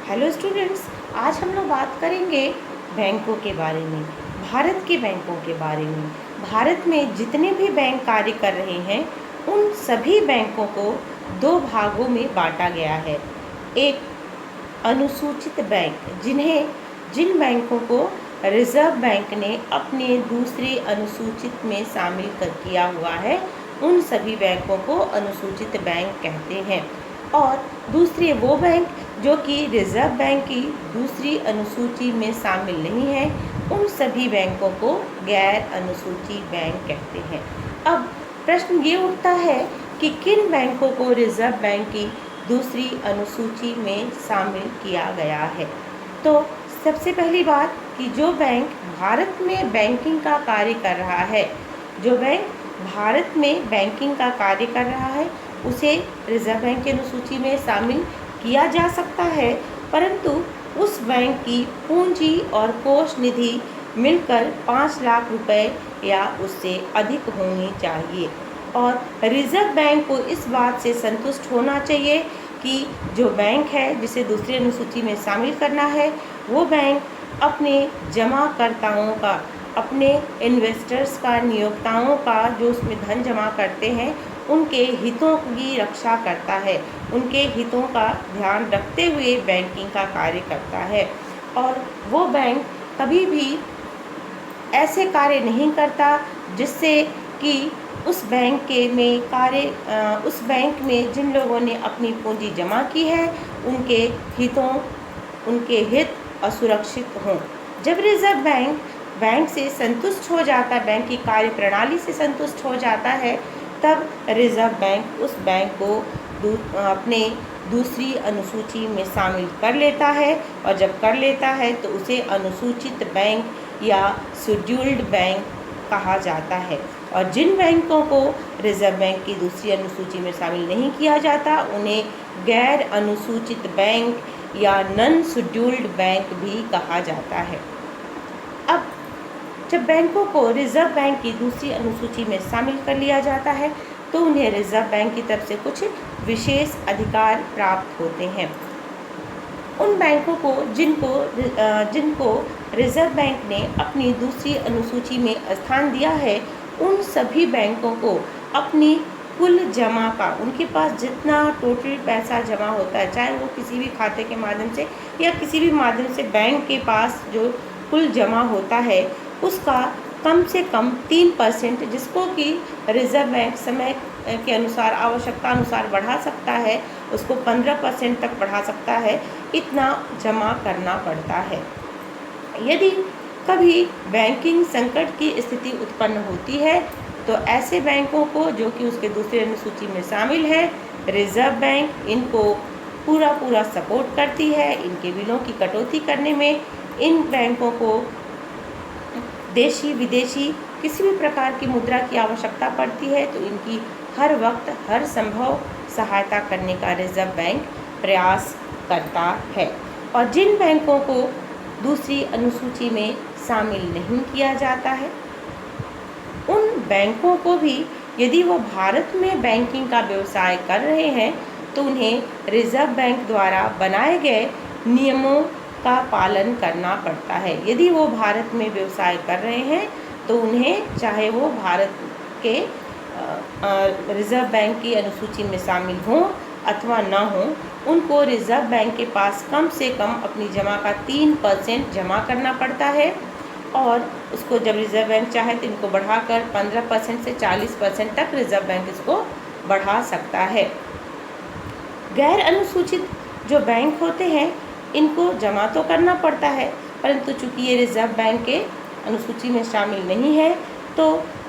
Hello students, आज हम लोग बात करेंगे बैंकों के बारे में, भारत के बैंकों के बारे में। भारत में जितने भी बैंक कार्य कर रहे हैं उन सभी बैंकों को दो भागों में बांटा गया है। एक अनुसूचित बैंक, जिन बैंकों को रिजर्व बैंक ने अपने दूसरे अनुसूचित में शामिल किया हुआ है, उन सभी बैंकों को अनुसूचित बैंक कहते हैं। और दूसरे वो बैंक जो कि रिजर्व बैंक की दूसरी अनुसूची में शामिल नहीं है, उन सभी बैंकों को गैर अनुसूची बैंक कहते हैं। अब प्रश्न ये उठता है कि किन बैंकों को रिजर्व बैंक की दूसरी अनुसूची में शामिल किया गया है। तो सबसे पहली बात कि जो बैंक भारत में बैंकिंग का कार्य कर रहा है, जो बैंक भारत में बैंकिंग का कार्य कर रहा है उसे रिजर्व बैंक की अनुसूची में शामिल किया जा सकता है, परंतु उस बैंक की पूंजी और कोष निधि मिलकर 5 लाख रुपए या उससे अधिक होनी चाहिए। और रिजर्व बैंक को इस बात से संतुष्ट होना चाहिए कि जो बैंक है जिसे दूसरी अनुसूची में शामिल करना है, वो बैंक अपने जमाकर्ताओं का, अपने इन्वेस्टर्स का, नियोक्ताओं का जो उसमें धन जमा करते हैं, उनके हितों की रक्षा करता है, उनके हितों का ध्यान रखते हुए बैंकिंग का कार्य करता है। और वो बैंक कभी भी ऐसे कार्य नहीं करता जिससे कि उस बैंक में जिन लोगों ने अपनी पूंजी जमा की है उनके हित असुरक्षित हों। जब रिजर्व बैंक से संतुष्ट हो जाता, बैंक की कार्य प्रणाली से संतुष्ट हो जाता है, तब रिजर्व बैंक उस बैंक को अपने दूसरी अनुसूची में शामिल कर लेता है। और जब कर लेता है तो उसे अनुसूचित बैंक या शेड्यूल्ड बैंक कहा जाता है। और जिन बैंकों को रिजर्व बैंक की दूसरी अनुसूची में शामिल नहीं किया जाता, उन्हें गैर अनुसूचित बैंक या नॉन शेड्यूल्ड बैंक भी कहा जाता है। अब जब बैंकों को रिजर्व बैंक की दूसरी अनुसूची में शामिल कर लिया जाता है तो उन्हें रिजर्व बैंक की तरफ से कुछ विशेष अधिकार प्राप्त होते हैं। उन बैंकों को जिनको रिजर्व बैंक ने अपनी दूसरी अनुसूची में स्थान दिया है, उन सभी बैंकों को अपनी कुल जमा का, उनके पास जितना टोटल पैसा जमा होता है, चाहे वो किसी भी खाते के माध्यम से या किसी भी माध्यम से बैंक के पास जो कुल जमा होता है, उसका कम से कम 3%, जिसको कि रिजर्व बैंक समय के अनुसार, आवश्यकता अनुसार बढ़ा सकता है, उसको 15% तक बढ़ा सकता है, इतना जमा करना पड़ता है। यदि कभी बैंकिंग संकट की स्थिति उत्पन्न होती है तो ऐसे बैंकों को जो कि उसके दूसरे अनुसूची में शामिल है, रिजर्व बैंक इनको पूरा सपोर्ट करती है। इनके बिलों की कटौती करने में इन बैंकों को देशी विदेशी किसी भी प्रकार की मुद्रा की आवश्यकता पड़ती है तो इनकी हर वक्त हर संभव सहायता करने का रिजर्व बैंक प्रयास करता है। और जिन बैंकों को दूसरी अनुसूची में शामिल नहीं किया जाता है, उन बैंकों को भी यदि वो भारत में बैंकिंग का व्यवसाय कर रहे हैं तो उन्हें रिजर्व बैंक द्वारा बनाए गए नियमों का पालन करना पड़ता है। यदि वो भारत में व्यवसाय कर रहे हैं तो उन्हें, चाहे वो भारत के रिजर्व बैंक की अनुसूची में शामिल हों अथवा ना हों, उनको रिजर्व बैंक के पास कम से कम अपनी जमा का 3% जमा करना पड़ता है। और उसको जब रिजर्व बैंक चाहे तो इनको बढ़ाकर 15% से 40% तक रिजर्व बैंक इसको बढ़ा सकता है। गैर अनुसूचित जो बैंक होते हैं, इनको जमा तो करना पड़ता है, परंतु चूंकि ये रिजर्व बैंक के अनुसूची में शामिल नहीं है तो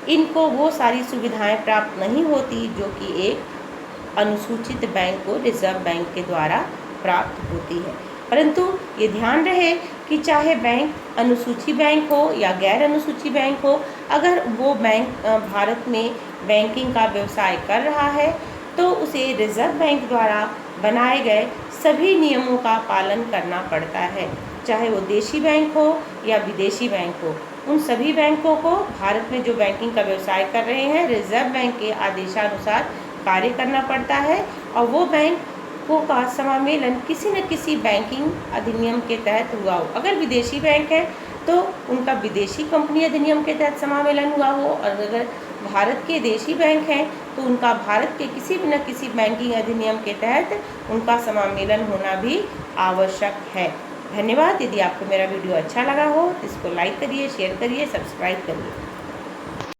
इनको वो सारी सुविधाएं प्राप्त नहीं होती जो कि एक अनुसूचित बैंक को रिजर्व बैंक के द्वारा प्राप्त होती है। परंतु ये ध्यान रहे कि चाहे बैंक अनुसूची बैंक हो या गैर अनुसूची बैंक हो, अगर वो बैंक भारत में बैंकिंग का व्यवसाय कर रहा है तो उसे रिजर्व बैंक द्वारा बनाए गए सभी नियमों का पालन करना पड़ता है। चाहे वो देशी बैंक हो या विदेशी बैंक हो, उन सभी बैंकों को भारत में जो बैंकिंग का व्यवसाय कर रहे हैं, रिजर्व बैंक के आदेशानुसार कार्य करना पड़ता है। और वो बैंक बैंकों का समामेलन किसी न किसी बैंकिंग अधिनियम के तहत हुआ हो। अगर विदेशी बैंक है तो उनका विदेशी कंपनी अधिनियम के तहत समामेलन हुआ हो, और अगर भारत के देशी बैंक हैं तो उनका भारत के किसी न किसी बैंकिंग अधिनियम के तहत उनका समामेलन होना भी आवश्यक है। धन्यवाद। यदि आपको मेरा वीडियो अच्छा लगा हो तो इसको लाइक करिए, शेयर करिए, सब्सक्राइब करिए।